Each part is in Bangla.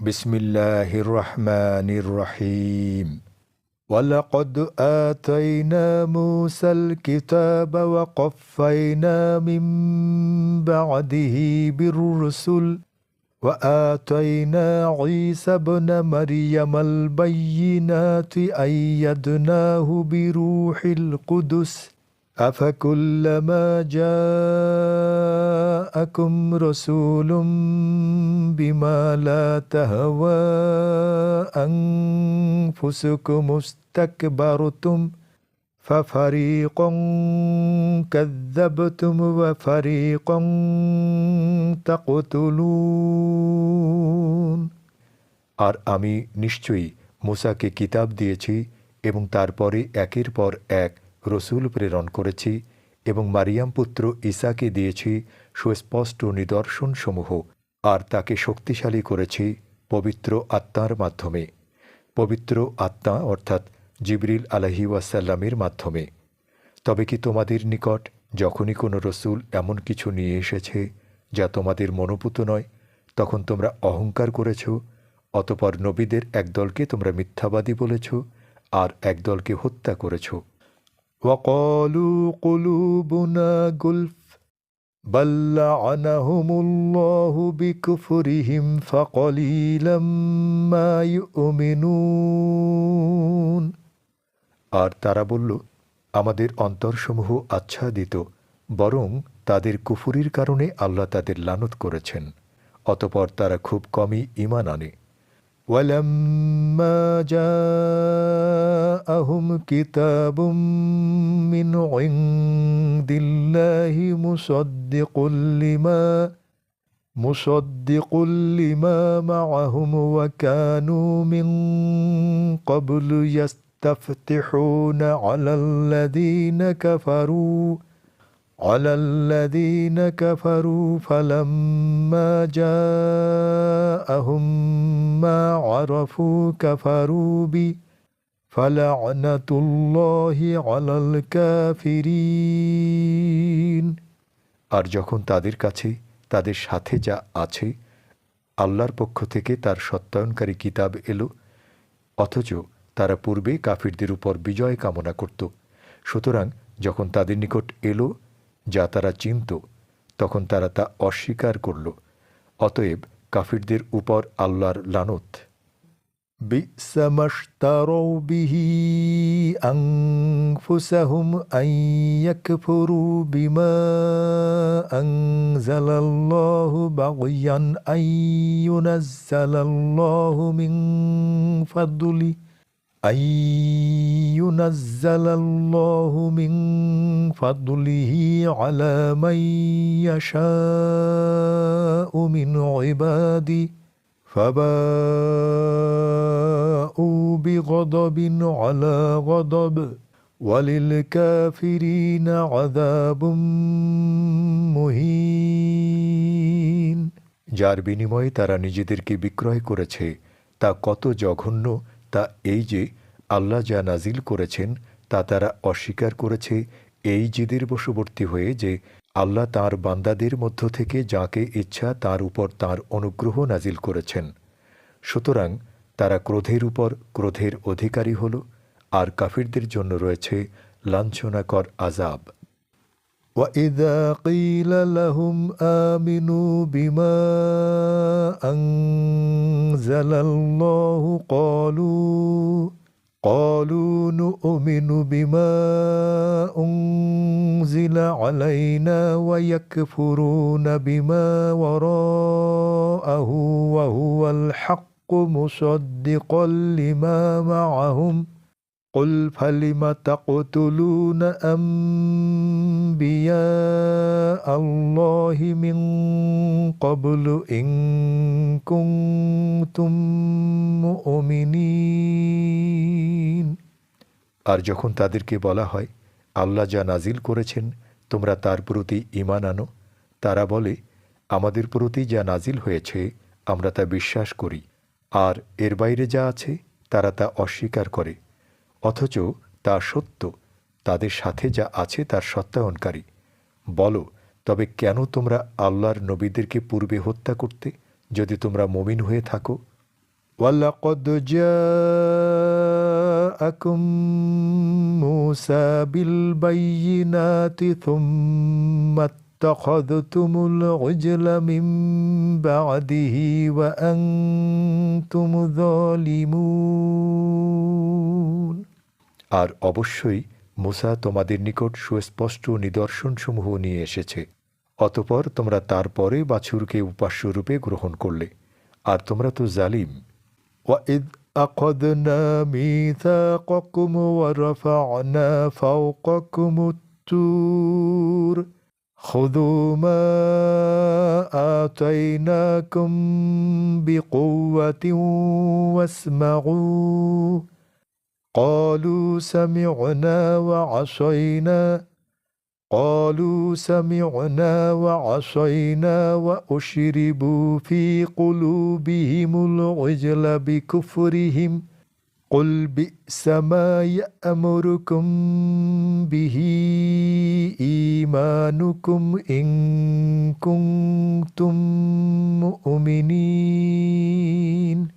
বিসমিল্লাহির রহমানির রহিম। ওয়ালাকাদ আতাইনা মূসাল কিতাবা ওয়া কাফাইনা মিন বা'দিহি বির-রুসুল ওয়া আতাইনা ঈসা ইবনা মারইয়ামাল বায়্যিনাতি আইয়াদনাহু বিরূহিল কুদুস আফাকুল্লামা জাআকুম রাসূলুম বিমা লা তাহওয়া আনফুসুকুম ইসতাকবারতুম ফাফারিকান কাযযাবতুম ওয়া ফারিকান তাকতুলুন। আর আমি নিশ্চয়ই মূসাকে কিতাব দিয়েছি এবং তারপরে একের পর এক রসূল প্রেরণ করেছি এবং মারিয়াম পুত্র ঈসাকে দিয়েছি সুস্পষ্ট নিদর্শনসমূহ, আর তাকে শক্তিশালী করেছি পবিত্র আত্মার মাধ্যমে, পবিত্র আত্মা অর্থাৎ জিবরিল আলাইহি ওয়াসাল্লামের মাধ্যমে। তবে কি তোমাদের নিকট যখনই কোনো রসূল এমন কিছু নিয়ে এসেছে যা তোমাদের মনোপুত নয়, তখন তোমরা অহংকার করেছ, অতপর নবীদের একদলকে তোমরা মিথ্যাবাদী বলেছ আর একদলকে হত্যা করেছ। وقالوا قلوبنا غلف بل لعنهم الله بكفرهم فقليلا ما يؤمنون। আর তারা বলল, আমাদের অন্তরসমূহ আচ্ছাদিত, বরং তাদের কুফরির কারণে আল্লাহ তাদের লানত করেছেন, অতপর তারা খুব কমই ঈমান আনে। ولما جاءهم كتاب من عند الله مصدق لما معهم وكانوا من قبل يستفتحون على الذين كفروا فلما جاءهم ما عرفوا كفروا به فلعنة الله على الكافرين। আর যখন তাদের কাছে তাদের সাথে যা আছে আল্লাহর পক্ষ থেকে তার সত্যায়নকারী কিতাব এলো, অথচ তারা পূর্বে কাফিরদের উপর বিজয় কামনা করত, সুতরাং যখন তাদের নিকট এলো যা তারা চিনত, তখন তারা তা অস্বীকার করল, অতএব কাফিরদের উপর আল্লাহর লানত। বি'সা মাশতারাউ বিহি আনফুসাহুম আন ইয়াকফুরু বিমা আনজালাল্লাহু বাগয়ান আন ইউনাজ্জালাল্লাহু মিন ফাদলিহি আলা মান ইয়াশাউ মিন ইবাদি ফাবাউ বিগদাবিন আলা গদাব ওয়ালিল কাফিরিনা আযাবুম মুহিন। যার বিনিময়ে তারা নিজেদেরকে বিক্রয় করেছে তা কত জঘন্য, তা এই যে আল্লাহ যা নাজিল করেছেন তা তারা অস্বীকার করেছে এই জিদের বশবর্তী হয়ে যে আল্লাহ তাঁর বান্দাদের মধ্য থেকে যাকে ইচ্ছা তার উপর তাঁর অনুগ্রহ নাজিল করেছেন। সুতরাং তারা ক্রোধের উপর ক্রোধের অধিকারী হল, আর কাফিরদের জন্য রয়েছে লাঞ্ছনাকর আযাব। وَإِذَا قِيلَ لَهُمْ آمِنُوا بِمَا أَنزَلَ اللَّهُ قَالُوا نُؤْمِنُ بِمَا أُنزِلَ عَلَيْنَا وَيَكْفُرُونَ بِمَا وَرَاءَهُ وَهُوَ الْحَقُّ مُصَدِّقًا لِمَا مَعَهُمْ قُلْ فَلِمَ تَقْتُلُونَ أَنْبِيَاءَ اللَّهِ مِنْ قَبْلُ إِنْ كُنْتُمْ مُؤْمِنِينَ। আর যখন তাদেরকে বলা হয়, আল্লাহ যা নাজিল করেছেন তোমরা তার প্রতি ঈমান আনো, তারা বলে, আমাদের প্রতি যা নাজিল হয়েছে আমরা তা বিশ্বাস করি, আর এর বাইরে যা আছে তারা তা অস্বীকার করে, অথচ তা সত্য, তাদের সাথে যা আছে তার সত্যায়নকারী। বলো, তবে কেন তোমরা আল্লাহর নবীদেরকে পূর্বে হত্যা করতে, যদি তোমরা মুমিন হয়ে থাকো? وَلَقَدْ جَاءَكُم مُوسَى بِالْبَيِّنَاتِ ثُمَّ اتَّخَذْتُمُ الْعِجْلَ مِن بَعْدِهِ وَأَنْتُمْ ظَالِمُونَ। আর অবশ্যই মুসা তোমাদের নিকট সুস্পষ্ট নিদর্শনসমূহ নিয়ে এসেছে। অতঃপর তোমরা তারপরে বাছুরকে উপাস্যরূপে গ্রহণ করলে, আর তোমরা তো জালিম। وَإِذْ أَخَذْنَا مِيثَاقَكُمْ وَرَفَعْنَا فَوْقَكُمُ الطُّورَ خُذُوا مَا آتَيْنَاكُمْ بِقُوَّةٍ وَاسْمَعُوا قَالُوا سَمِعْنَا وَعَصَيْنَا وَأُشْرِبُوا فِي قُلُوبِهِمُ الْعِجْلَ بِكُفْرِهِمْ قُلْ بِئْسَ مَا يَأْمُرُكُم بِهِ إِيمَانُكُمْ إِن كُنتُم مُؤْمِنِينَ।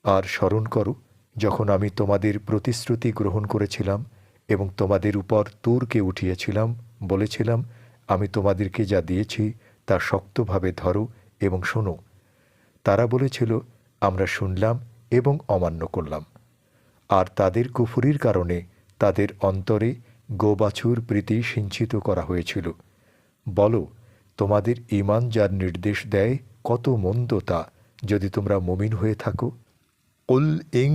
আর স্মরণ করো যখন আমি তোমাদের প্রতিশ্রুতি গ্রহণ করেছিলাম এবং তোমাদের উপর তুরকে উঠিয়েছিলাম, বলেছিলাম, আমি তোমাদেরকে যা দিয়েছি তা শক্তভাবে ধরো এবং শোনো। তারা বলেছিল, আমরা শুনলাম এবং অমান্য করলাম। আর তাদের কুফরির কারণে তাদের অন্তরে গোবাছুর প্রীতি সিঞ্চিত করা হয়েছিল। বলো, তোমাদের ঈমান যার নির্দেশ দেয় কত মন্দ তা, যদি তোমরা মুমিন হয়ে থাকো। قُلْ إِن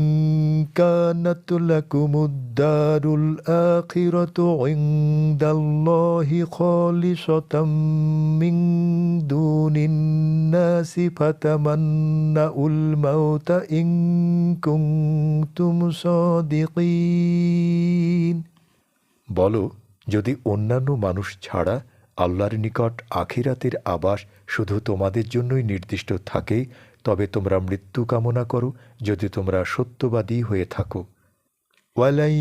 كَانَتْ لَكُمُ الدَّارُ الْآخِرَةُ عِندَ اللَّهِ خَالِصَةً مِّن دُونِ النَّاسِ فَتَمَنَّوُا الْمَوْتَ إِن كُنتُمْ صَادِقِينَ। বলো, যদি অন্যান্য মানুষ ছাড়া আল্লাহর নিকট আখিরাতের আবাস শুধু তোমাদের জন্যই নির্দিষ্ট থাকে, তবে তোমরা মৃত্যু কামনা করো যদি তোমরা সত্যবাদী হয়ে থাকো। ওয়ালাই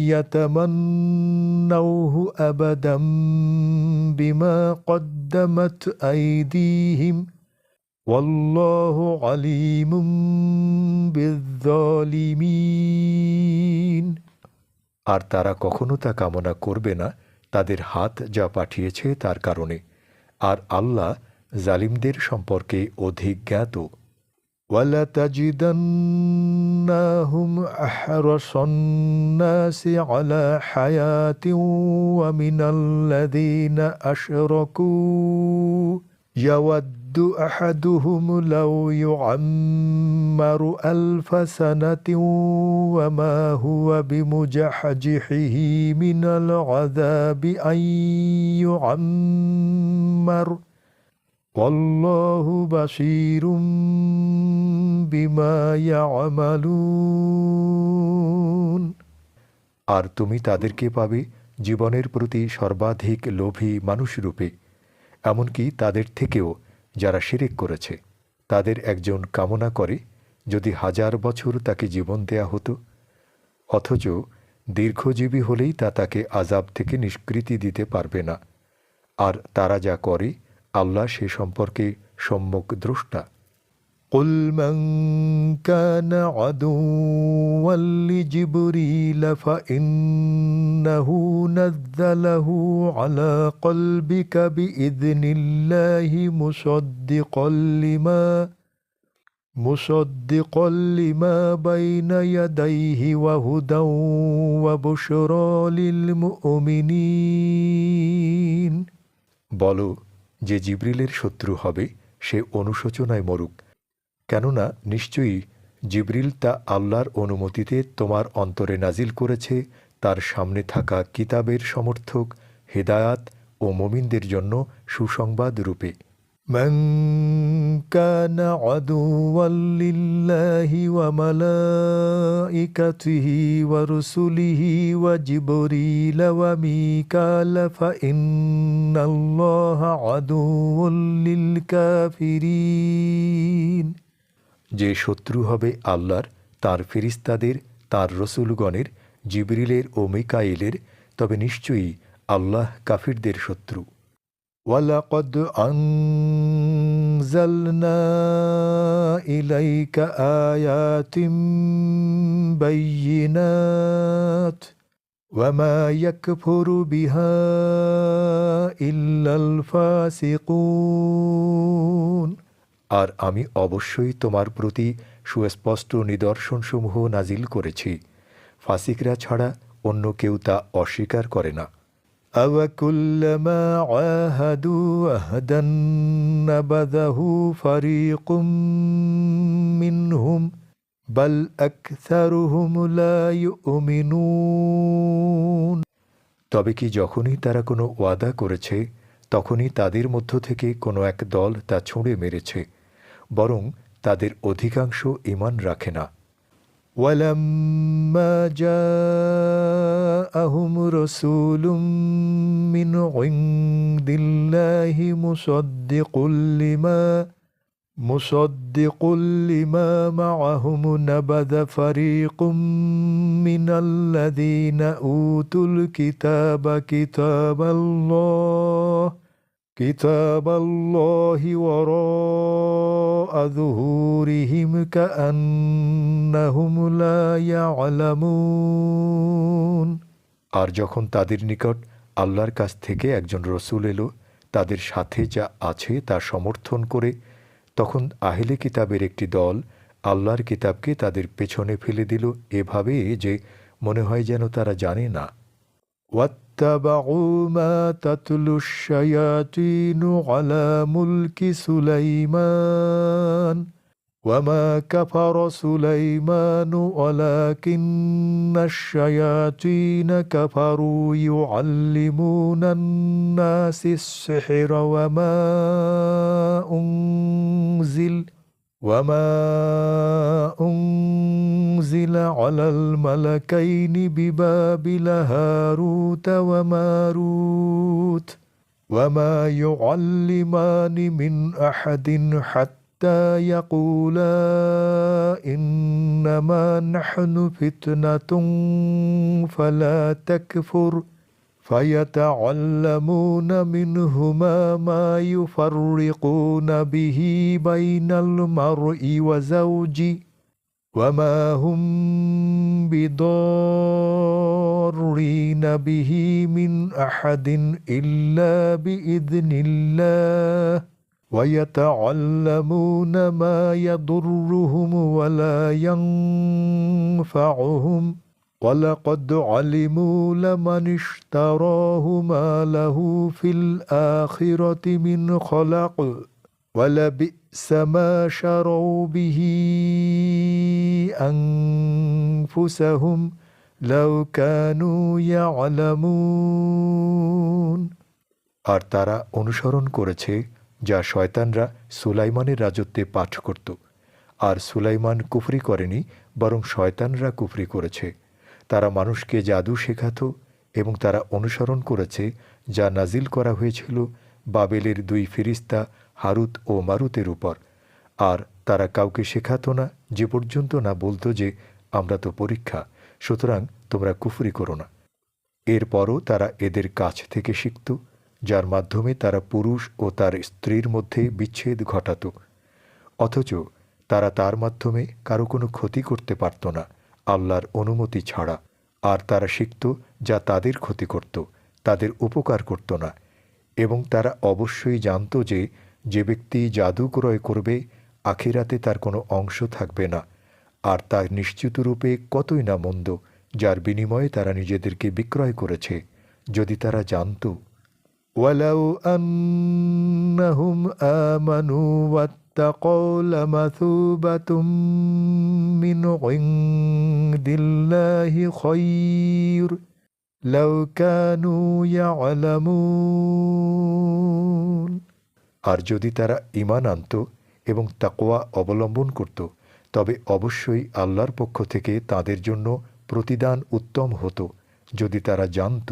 ইয়াতামান্নাউহু আবাদাম বিমা কদ্দামাত আইদিহিম ওয়াল্লাহু আলিমুম বিয-যালিমিন। আর তারা কখনো তা কামনা করবে না তাদের হাত যা পাঠিয়েছে তার কারণে, আর আল্লাহ জালিমদের সম্পর্কে অধিক জ্ঞাত। وَلَتَجِدَنَّهُمْ أَحْرَصَ النَّاسِ عَلَى حَيَاةٍ وَمِنَ الَّذِينَ أَشْرَكُوا يَوَدُّ أَحَدُهُمْ لَوْ يُعَمَّرُ أَلْفَ سَنَةٍ وَمَا هُوَ بِمُزَحْزِحِهِ مِنَ الْعَذَابِ أَن يُعَمَّرَ ওয়াল্লাহু বাসীরুম বিমা ইয়ামালুন। আর তুমি তাদেরকে পাবে জীবনের প্রতি সর্বাধিক লোভী মানুষরূপে, এমনকি তাদের থেকেও যারা শিরক করেছে। তাদের একজন কামনা করে যদি 1000 বছর তাকে জীবন দেয়া হতো, অথচ দীর্ঘজীবী হলেই তা তাকে আযাব থেকে নিষ্কৃতি দিতে পারবে না। আর তারা যা করে আল্লাহ সে সম্পর্কে সম্যক দ্রষ্টা। قُلْ مَنْ كَانَ عَدُوًّا لِجِبْرِيلَ فَإِنَّهُ نَزَّلَهُ عَلَى قَلْبِكَ بِإِذْنِ اللَّهِ مُصَدِّقًا لِمَا بَيْنَ يَدَيْهِ وَهُدًى وَبُشْرَى لِلْمُؤْمِنِينَ। বলো, যে জিবরিলের শত্রু হবে সে অনুশোচনায় মরুক, কেননা নিশ্চয়ই জিবরিল তা আল্লাহর অনুমতিতে তোমার অন্তরে নাজিল করেছে তার সামনে থাকা কিতাবের সমর্থক, হিদায়াত ও মুমিনদের জন্য সুসংবাদ রূপে। মান কানা আদুওয়াল লিল্লাহি ওয়া মালাইকাতিহি ওয়া রুসুলিহি ওয়া জিবরিল ওয়া মিকাল ফাইন্নাল্লাহা আদুউল লিল কাফিরিন। যে শত্রু হবে আল্লাহর, তার ফেরেশতাদের, তার রসুলগণের, জিবরিলের ও মিকাইলের, তবে নিশ্চয়ই আল্লাহ কাফিরদের শত্রু। ওয়ালাকাদ আনজালনা ইলাইকা আয়াতিম বাইয়িনাত ওয়ামা ইয়াকফুরু বিহা ইল্লাল ফাসিকুন। আর আমি অবশ্যই তোমার প্রতি সুস্পষ্ট নিদর্শনসমূহ নাজিল করেছি, ফাসিকরা ছাড়া অন্য কেউ তা অস্বীকার করে না। আওয়াকুল্লামা আহাদু আহদান নাবাযাহু ফারীকুম মিনহুম বাল আকসারুহুম লা ইউমিনুন। তবে কি যখনই তারা কোনো ওয়াদা করেছে তখনই তাদের মধ্য থেকে কোনো এক দল তা ছুঁড়ে মেরেছে, বরং তাদের অধিকাংশ ঈমান রাখে না। ওয়ালাম্মা জাআহুম রাসূলুম মিন ইনদিল্লাহি মুসাদ্দিকুল লিমা মাআহুম নাবাযা ফারীকুম মিনাল্লাযীনা উতুল কিতাবা কিতাবাল্লাহি ওয়ারাআ যুহুরিহিম কাআন্নাহুম লা ইয়া'লামুন। আর যখন তাদের নিকট আল্লাহর কাছ থেকে একজন রসূল এলো তাদের সাথে যা আছে তা সমর্থন করে, তখন আহলে কিতাবের একটি দল আল্লাহর কিতাবকে তাদের পেছনে ফেলে দিল এভাবে যে মনে হয় যেন তারা জানে না। ওয়াত্তাবাউ মা তাতলুশ শায়াতিনু আলা মুলকি সুলাইমান ওয়ামা কাফারা সুলাইমানু ওয়ালাকিন্নাশ শায়াতিনা কাফারু ইউআল্লিমুনান নাসিস সিহরা ওয়ামা উনজিলা আলাল মালাকাইনি বিবাবিলা হারুতা ওয়া মারুত ওয়ামা ইউআল্লিমানি মিন আহাদিন হাত্তা ইয়াকুলা ইন্নামা নাহনু ফিতনাতুন ফালা তাকফুর فيتعلمون منهما ما يفرقون به بين المرء وزوجه وما هم بضارين به من أحد إلا بإذن الله ويتعلمون ما يضرهم ولا ينفعهم وَلَقَدْ عَلِمُوا لَمَنِ اشْتَرَاهُ مَا لَهُ فِي الْآخِرَةِ مِنْ خَلَقٍ وَلَبِئْسَ مَا شَرَوْا بِهِ أَنفُسَهُمْ لَوْ كَانُوا يَعْلَمُونَ। আর তারা অনুসরণ করেছে যা শয়তানরা সুলাইমানের রাজত্বে পাঠ করত। আর সুলাইমান কুফরি করেনি, বরং শয়তানরা কুফরি করেছে। তারা মানুষকে জাদু শেখাতো এবং তারা অনুসরণ করেছে যা নাজিল করা হয়েছিল বাবেলের দুই ফেরেশতা হারুত ও মারুতের উপর। আর তারা কাউকে শেখাতো না যে পর্যন্ত না বলতো যে আমরা তো পরীক্ষা, সুতরাং তোমরা কুফরি করো না। এরপরও তারা এদের কাছ থেকে শিখত, যার মাধ্যমে তারা পুরুষ ও তার স্ত্রীর মধ্যে বিচ্ছেদ ঘটাত, অথচ তারা তার মাধ্যমে কারো কোনো ক্ষতি করতে পারত না আল্লাহর অনুমতি ছাড়া। আর তারা শিখত যা তাদের ক্ষতি করত, তাদের উপকার করত না। এবং তারা অবশ্যই জানত যে যে ব্যক্তি জাদু ক্রয় করবে আখিরাতে তার কোনো অংশ থাকবে না, আর তা নিশ্চিতরূপে কতই না মন্দ, যার বিনিময়ে তারা নিজেদেরকে বিক্রয় করেছে, যদি তারা জানত। ওয়ালাউ আন্নাহুম আমানু ওয়াত্তাকাউ লামাসুবাতুম মিন ইনদিল্লাহি খায়র লাউ কানু ইয়ালামুন। আর যদি তারা ঈমান আনত এবং তাকওয়া অবলম্বন করত, তবে অবশ্যই আল্লাহর পক্ষ থেকে তাদের জন্য প্রতিদান উত্তম হতো, যদি তারা জানত।